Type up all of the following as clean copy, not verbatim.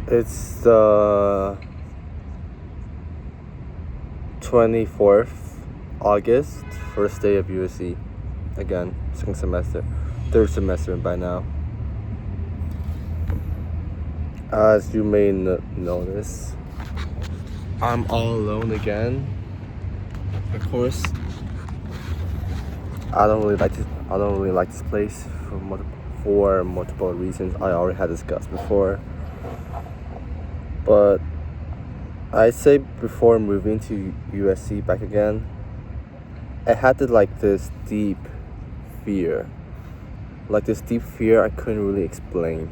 It's the 24th August, first day of USC. Again, second semester, third semester by now. As you may notice, I'm all alone again. Of course, I don't really like this place for multiple reasons I already had discussed before. But I'd say before moving to USC back again, I had this deep fear. This deep fear I couldn't really explain.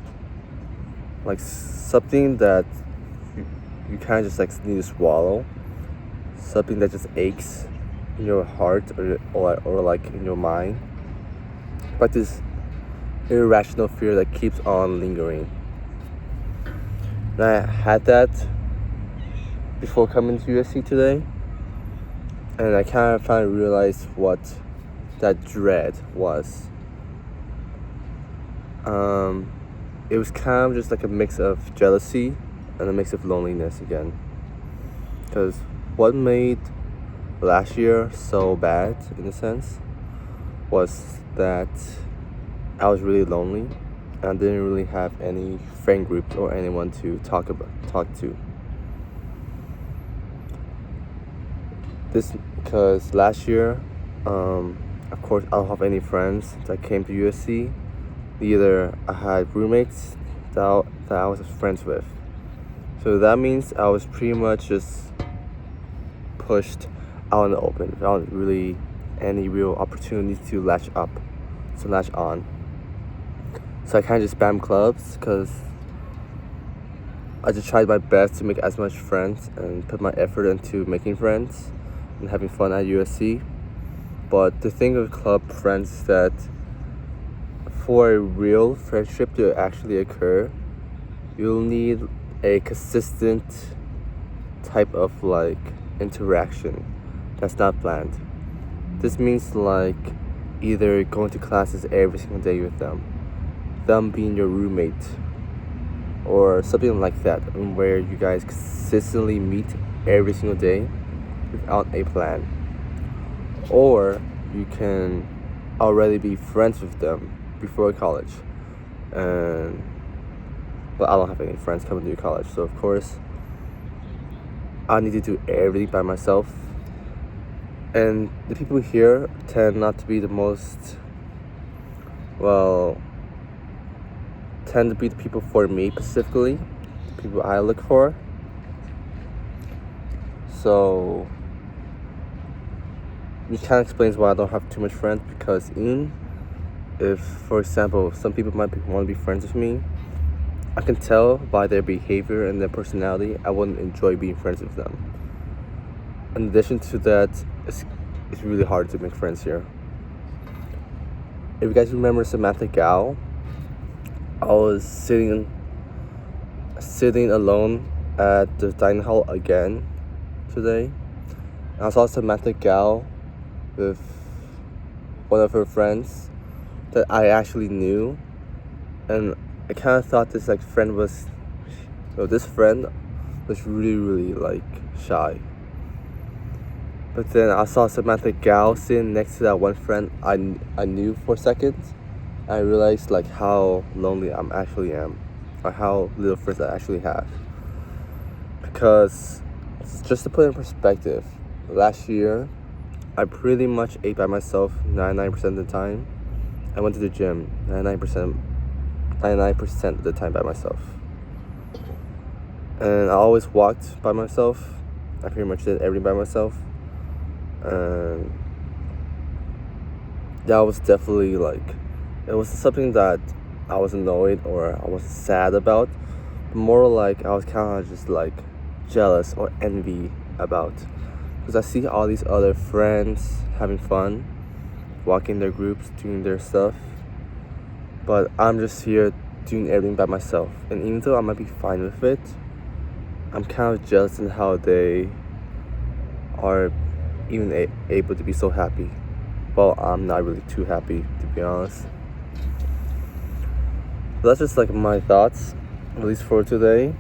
Something that you kind of just need to swallow. Something that just aches in your heart or in your mind. But this irrational fear that keeps on lingering. And I had that before coming to USC today. And I kind of finally realized what that dread was. It was kind of just like a mix of jealousy and a mix of loneliness again. Because what made last year so bad, in a sense, was that I was really lonely and I didn't really have any friend groups or anyone to talk to. This because last year, of course, I don't have any friends that came to USC. Either I had roommates that I was friends with. So that means I was pretty much just pushed out in the open without really any real opportunity to latch on. So I kind of just spam clubs because I just tried my best to make as much friends and put my effort into making friends and having fun at USC. But the thing with club friends is that for a real friendship to actually occur, you'll need a consistent type of interaction that's not planned. This means either going to classes every single day with them being your roommate, or something like that, where you guys consistently meet every single day without a plan. Or you can already be friends with them before college. But I don't have any friends coming to college, so of course I need to do everything by myself. And the people here tend not to be the people for me specifically, the people I look for. So it kind of explains why I don't have too much friends, because if, for example, some people might want to be friends with me, I can tell by their behavior and their personality I wouldn't enjoy being friends with them. In addition to that, it's really hard to make friends here. If you guys remember Samantha Gao, I was sitting alone at the dining hall again today. And I saw Samantha Gao with one of her friends that I actually knew, and I kind of thought this friend was really, really shy. But then I saw Samantha Gao sitting next to that one friend I knew for seconds. I realized how lonely I actually am, or how little friends I actually have. Because just to put in perspective, last year I pretty much ate by myself 99% of the time. I went to the gym 99% of the time by myself. And I always walked by myself. I pretty much did everything by myself. And that was definitely it was something that I was annoyed or I was sad about. But more I was kind of just jealous or envy about. Because I see all these other friends having fun, walking their groups, doing their stuff. But I'm just here doing everything by myself. And even though I might be fine with it, I'm kind of jealous in how they are even able to be so happy. Well, I'm not really too happy, to be honest. But that's just my thoughts, at least for today.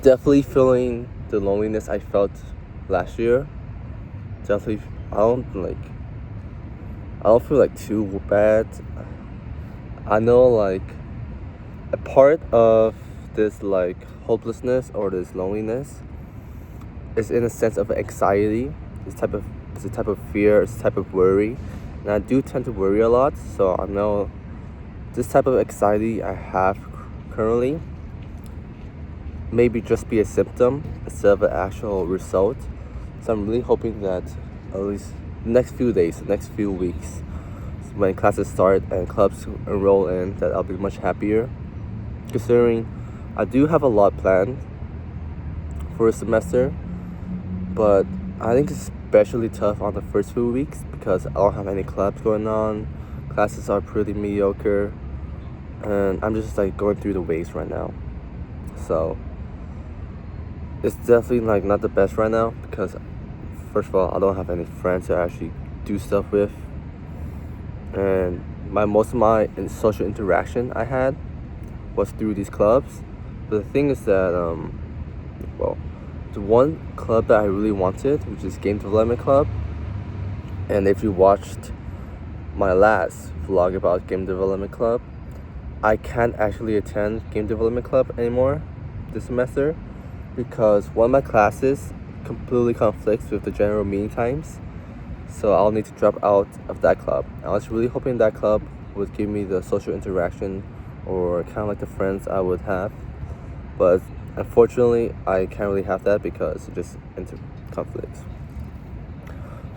Definitely feeling the loneliness I felt last year. Definitely, I don't like. I don't feel like too bad. I know like a part of this like hopelessness or this loneliness is in a sense of anxiety. It's a type of fear. It's a type of worry, and I do tend to worry a lot. So I know this type of anxiety I have currently maybe just be a symptom instead of an actual result. So I'm really hoping that at least the next few days, the next few weeks, when classes start and clubs enroll in, that I'll be much happier. Considering I do have a lot planned for a semester, but I think it's especially tough on the first few weeks because I don't have any clubs going on. Classes are pretty mediocre, and I'm just like going through the waves right now. So it's definitely like not the best right now because first of all I don't have any friends to actually do stuff with, and most of my social interaction I had was through these clubs. But the thing is that well, the one club that I really wanted, which is Game Development Club, and if you watched my last vlog about Game Development Club, I can't actually attend Game Development Club anymore this semester because one of my classes completely conflicts with the general meeting times. So I'll need to drop out of that club. I was really hoping that club would give me the social interaction or kind of like the friends I would have. But unfortunately, I can't really have that because it just conflicts.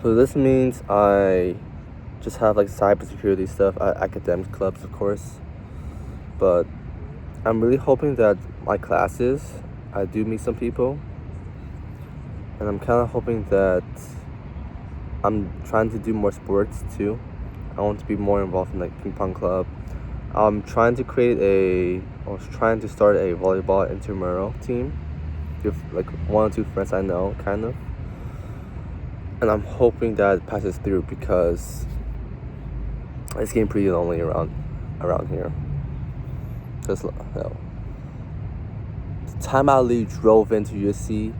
So this means I just have like cybersecurity stuff, academic clubs, of course. But I'm really hoping that my classes, I do meet some people. And I'm kind of hoping that I'm trying to do more sports too. I want to be more involved in like ping pong club. I'm trying to I was trying to start a volleyball intramural team with like one or two friends I know, kind of. And I'm hoping that it passes through because it's getting pretty lonely around here. Just the time I literally drove into USC,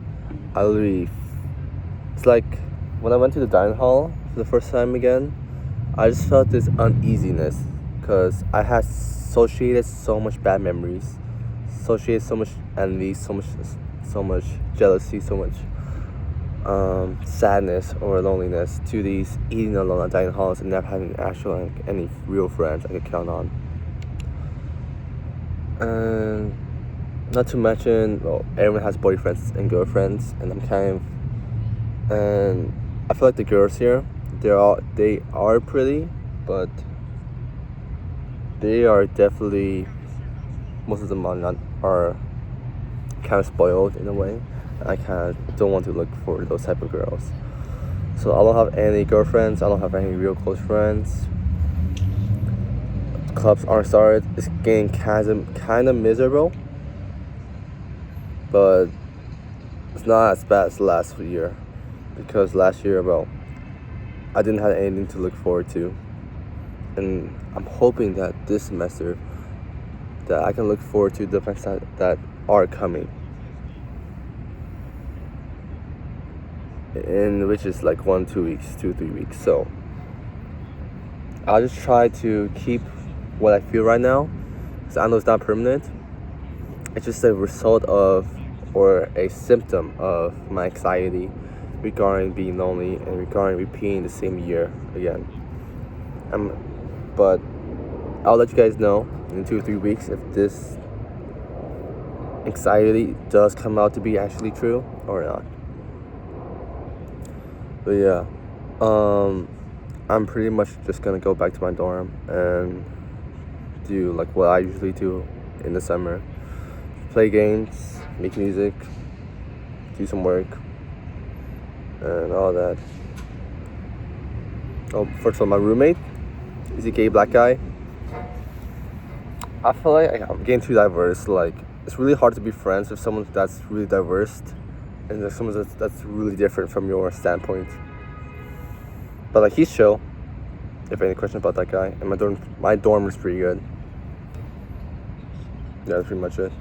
it's like when I went to the dining hall for the first time again, I just felt this uneasiness because I had associated so much bad memories, associated so much envy, so much jealousy, so much sadness or loneliness to these eating alone at dining halls and never having any real friends I could count on. And not to mention, well, everyone has boyfriends and girlfriends, and and I feel like the girls here, they are pretty, but they are definitely, most of them are kind of spoiled in a way. I kind of don't want to look for those type of girls. So I don't have any girlfriends. I don't have any real close friends. Clubs aren't started. It's getting kind of miserable, but it's not as bad as last year because last year, well, I didn't have anything to look forward to, and I'm hoping that this semester that I can look forward to the events that are coming, in which is like 2 3 weeks. So I'll just try to keep what I feel right now, because I know it's not permanent. It's just a result of or a symptom of my anxiety regarding being lonely and regarding repeating the same year again. But I'll let you guys know in 2 or 3 weeks if this anxiety does come out to be actually true or not. But yeah, I'm pretty much just gonna go back to my dorm and do like what I usually do in the summer: play games, make music, do some work, and all that. Oh, first of all, my roommate is a gay black guy. I feel like I'm getting too diverse. Like, it's really hard to be friends with someone that's really diverse and there's someone that's really different from your standpoint. But like, he's chill. If any question about that guy, and my dorm is pretty good. Yeah, that's pretty much it.